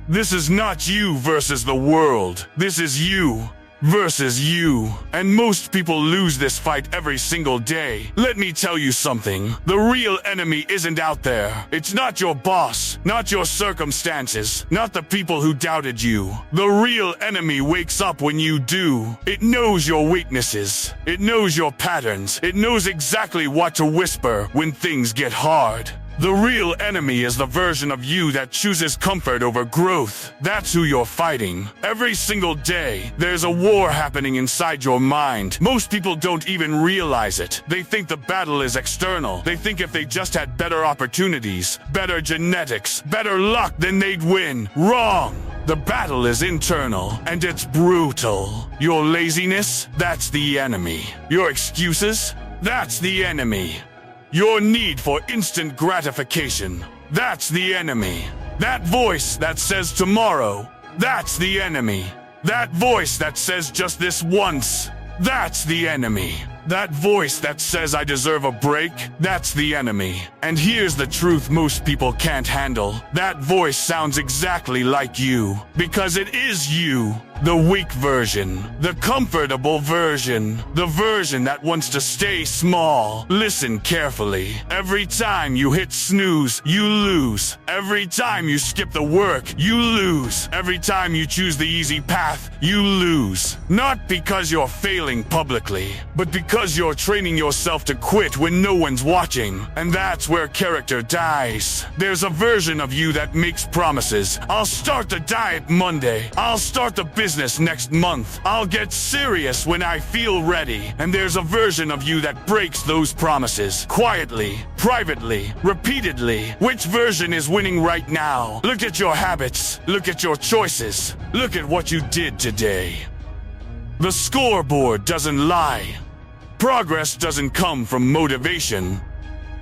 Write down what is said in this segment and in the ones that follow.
This is not you versus the world. This is you versus you. And most people lose this fight every single day. Let me tell you something. The real enemy isn't out there. It's not your boss, not your circumstances, not the people who doubted you. The real enemy wakes up when you do. It knows your weaknesses. It knows your patterns. It knows exactly what to whisper when things get hard. The real enemy is the version of you that chooses comfort over growth. That's who you're fighting. Every single day, there's a war happening inside your mind. Most people don't even realize it. They think the battle is external. They think if they just had better opportunities, better genetics, better luck, then they'd win. Wrong! The battle is internal, and it's brutal. Your laziness, that's the enemy. Your excuses, that's the enemy. Your need for instant gratification, that's the enemy. That voice that says tomorrow, that's the enemy. That voice that says just this once, that's the enemy. That voice that says I deserve a break, that's the enemy. And here's the truth most people can't handle. That voice sounds exactly like you. Because it is you. The weak version. The comfortable version. The version that wants to stay small. Listen carefully. Every time you hit snooze, you lose. Every time you skip the work, you lose. Every time you choose the easy path, you lose. Not because you're failing publicly, but because you're training yourself to quit when no one's watching. And that's where character dies. There's a version of you that makes promises. I'll start the diet Monday. I'll start the business next month. I'll get serious when I feel ready. And there's a version of you that breaks those promises. Quietly, privately, repeatedly. Which version is winning right now? Look at your habits. Look at your choices. Look at what you did today. The scoreboard doesn't lie. Progress doesn't come from motivation.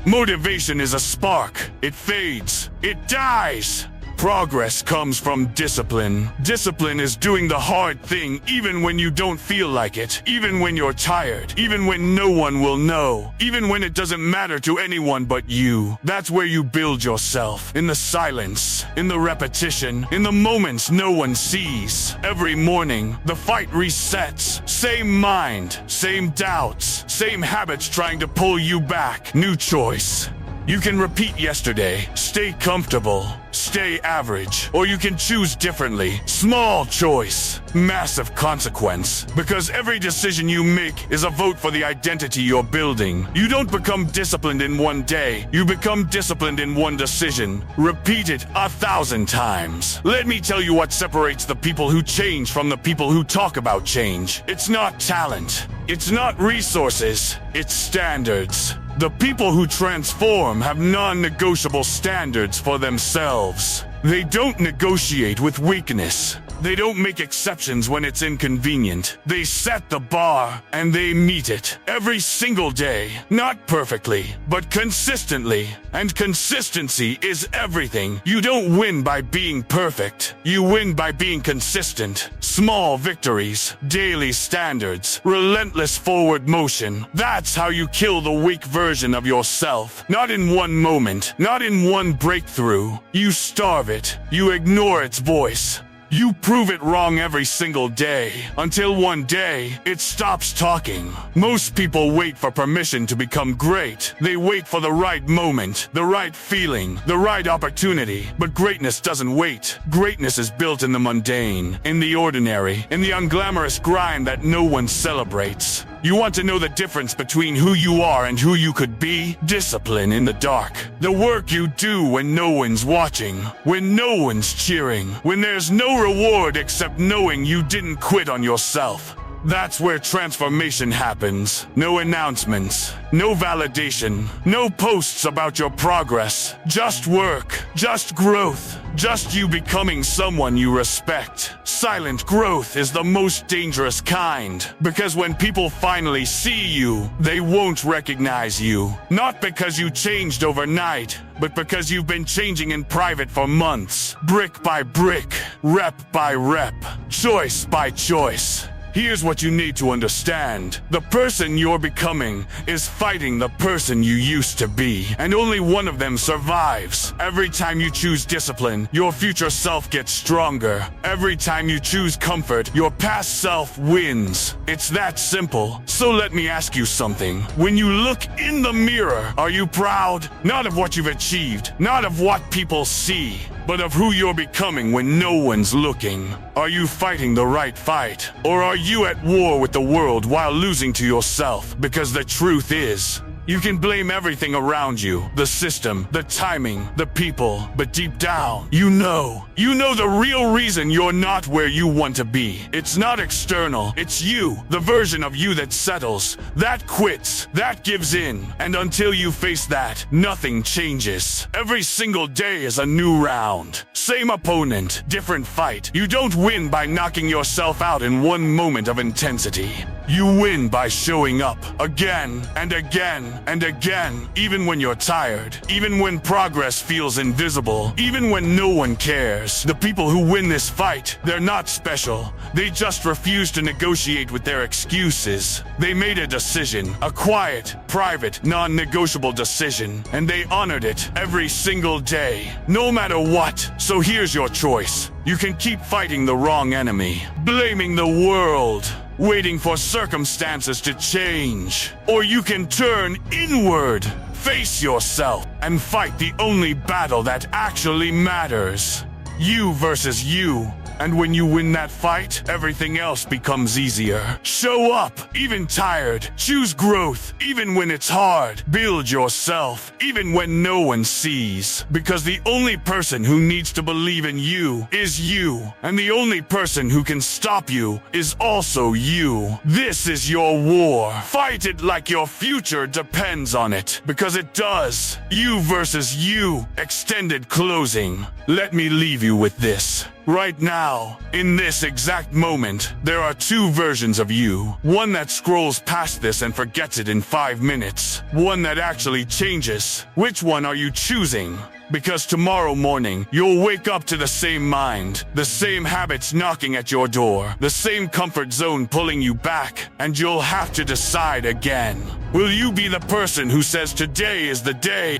Motivation is a spark. It fades. It dies. Progress comes from discipline. Discipline is doing the hard thing even when you don't feel like it, even when you're tired, even when no one will know, even when it doesn't matter to anyone but you. That's where you build yourself, in the silence, in the repetition, in the moments no one sees. Every morning, the fight resets. Same mind, same doubts, same habits trying to pull you back. New choice. You can repeat yesterday, stay comfortable, stay average, or you can choose differently. Small choice, massive consequence. Because every decision you make is a vote for the identity you're building. You don't become disciplined in one day. You become disciplined in one decision. Repeat it 1,000 times. Let me tell you what separates the people who change from the people who talk about change. It's not talent. It's not resources. It's standards. The people who transform have non-negotiable standards for themselves. They don't negotiate with weakness. They don't make exceptions when it's inconvenient. They set the bar, and they meet it every single day. Not perfectly, but consistently. And consistency is everything. You don't win by being perfect. You win by being consistent. Small victories, daily standards, relentless forward motion. That's how you kill the weak version of yourself. Not in one moment, not in one breakthrough. You starve it. You ignore its voice. You prove it wrong every single day, until one day, it stops talking. Most people wait for permission to become great. They wait for the right moment, the right feeling, the right opportunity. But greatness doesn't wait. Greatness is built in the mundane, in the ordinary, in the unglamorous grind that no one celebrates. You want to know the difference between who you are and who you could be? Discipline in the dark. The work you do when no one's watching, when no one's cheering, when there's no reward except knowing you didn't quit on yourself. That's where transformation happens. No announcements, no validation, no posts about your progress. Just work, just growth, just you becoming someone you respect. Silent growth is the most dangerous kind, because when people finally see you, they won't recognize you. Not because you changed overnight, but because you've been changing in private for months. Brick by brick, rep by rep, choice by choice. Here's what you need to understand. The person you're becoming is fighting the person you used to be, and only one of them survives. Every time you choose discipline, your future self gets stronger. Every time you choose comfort, your past self wins. It's that simple. So let me ask you something. When you look in the mirror, are you proud? Not of what you've achieved, not of what people see, but of who you're becoming when no one's looking. Are you fighting the right fight? Or are you at war with the world while losing to yourself? Because the truth is, you can blame everything around you, the system, the timing, the people, but deep down, you know the real reason you're not where you want to be. It's not external, it's you, the version of you that settles, that quits, that gives in. And until you face that, nothing changes. Every single day is a new round. Same opponent, different fight. You don't win by knocking yourself out in one moment of intensity. You win by showing up again and again and again, even when you're tired, even when progress feels invisible, even when no one cares. The people who win this fight, they're not special. They just refuse to negotiate with their excuses. They made a decision, a quiet, private, non-negotiable decision, and they honored it every single day, no matter what. So here's your choice. You can keep fighting the wrong enemy, blaming the world, waiting for circumstances to change. Or you can turn inward, face yourself, and fight the only battle that actually matters. You versus you. And when you win that fight, everything else becomes easier. Show up, even tired. Choose growth, even when it's hard. Build yourself, even when no one sees. Because the only person who needs to believe in you is you. And the only person who can stop you is also you. This is your war. Fight it like your future depends on it. Because it does. You versus you. Extended closing. Let me leave you with this. Right now, in this exact moment, there are two versions of you. One that scrolls past this and forgets it in 5 minutes. One that actually changes. Which one are you choosing? Because tomorrow morning, you'll wake up to the same mind, the same habits knocking at your door, the same comfort zone pulling you back, and you'll have to decide again. Will you be the person who says today is the day,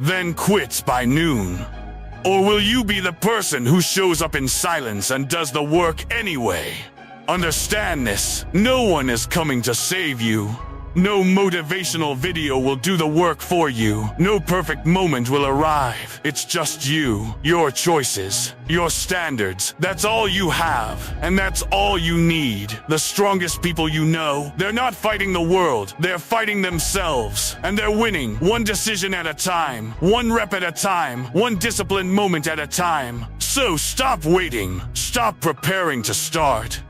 then quits by noon? Or will you be the person who shows up in silence and does the work anyway? Understand this. No one is coming to save you. No motivational video will do the work for you. No perfect moment will arrive. It's just you, your choices, your standards. That's all you have, and that's all you need. The strongest people you know, they're not fighting the world, they're fighting themselves. And they're winning, one decision at a time, one rep at a time, one disciplined moment at a time. So stop waiting, stop preparing to start.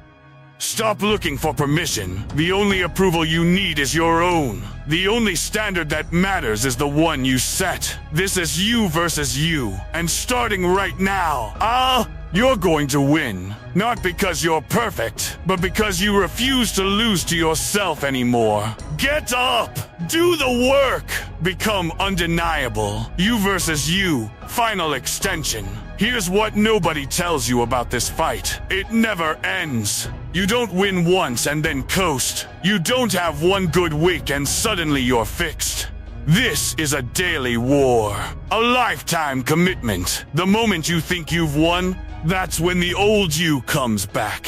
Stop looking for permission. The only approval you need is your own. The only standard that matters is the one you set. This is you versus you. And starting right now, you're going to win. Not because you're perfect, but because you refuse to lose to yourself anymore. Get up! Do the work! Become undeniable. You versus you. Final extension. Here's what nobody tells you about this fight. It never ends. You don't win once and then coast. You don't have one good week and suddenly you're fixed. This is a daily war. A lifetime commitment. The moment you think you've won, that's when the old you comes back.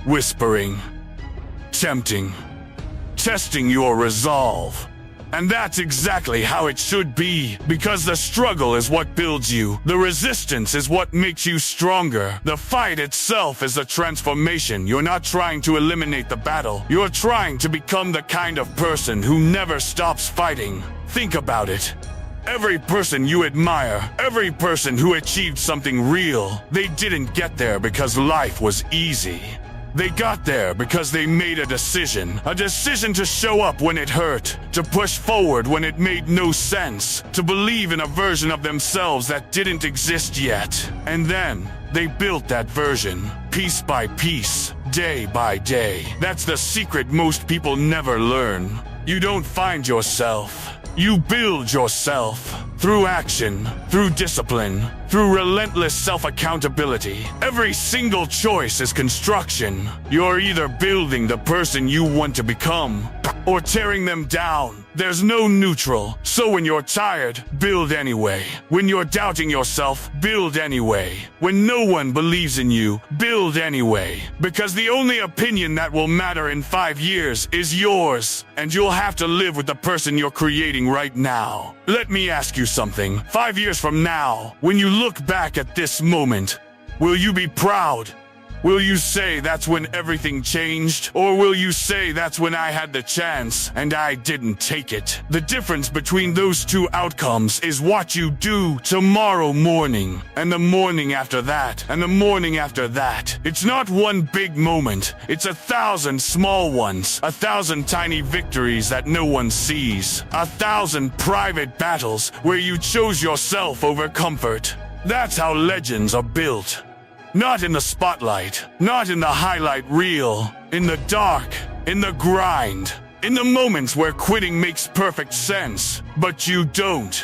Whispering. Tempting. Testing your resolve. And that's exactly how it should be, because the struggle is what builds you. The resistance is what makes you stronger. The fight itself is a transformation. You're not trying to eliminate the battle. You're trying to become the kind of person who never stops fighting. Think about it. Every person you admire, every person who achieved something real, they didn't get there because life was easy. They got there because they made a decision to show up when it hurt, to push forward when it made no sense, to believe in a version of themselves that didn't exist yet. And then, they built that version, piece by piece, day by day. That's the secret most people never learn. You don't find yourself. You build yourself through action, through discipline, through relentless self-accountability. Every single choice is construction. You're either building the person you want to become or tearing them down. There's no neutral. So when you're tired, build anyway. When you're doubting yourself, build anyway. When no one believes in you, build anyway. Because the only opinion that will matter in 5 years is yours, and you'll have to live with the person you're creating right now. Let me ask you something. 5 years from now, when you look back at this moment, will you be proud? Will you say that's when everything changed? Or will you say that's when I had the chance and I didn't take it? The difference between those two outcomes is what you do tomorrow morning, and the morning after that, and the morning after that. It's not one big moment. It's 1,000 small ones, 1,000 tiny victories that no one sees, 1,000 private battles where you chose yourself over comfort. That's how legends are built. Not in the spotlight, not in the highlight reel, in the dark, in the grind, in the moments where quitting makes perfect sense, but you don't.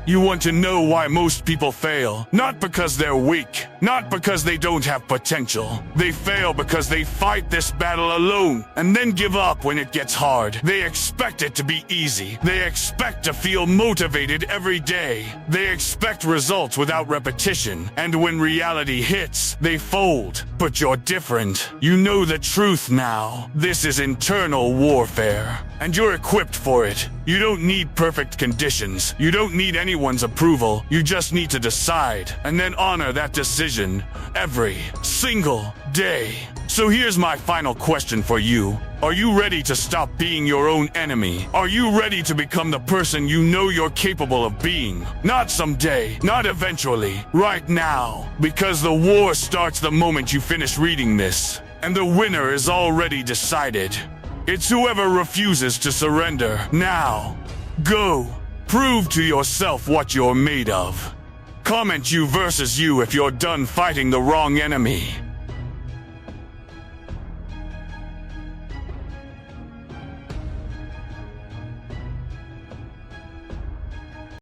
You want to know why most people fail? Not because they're weak, not because they don't have potential. They fail because they fight this battle alone and then give up when it gets hard. They expect it to be easy. They expect to feel motivated every day. They expect results without repetition. And when reality hits, they fold. But you're different. You know the truth now. This is internal warfare, and you're equipped for it. You don't need perfect conditions. You don't need anyone's approval. You just need to decide and then honor that decision every single day. So here's my final question for you. Are you ready to stop being your own enemy? Are you ready to become the person you know you're capable of being? Not someday, not eventually, right now. Because the war starts the moment you finish reading this, and the winner is already decided. It's whoever refuses to surrender. Now, go. Prove to yourself what you're made of. Comment you versus you if you're done fighting the wrong enemy.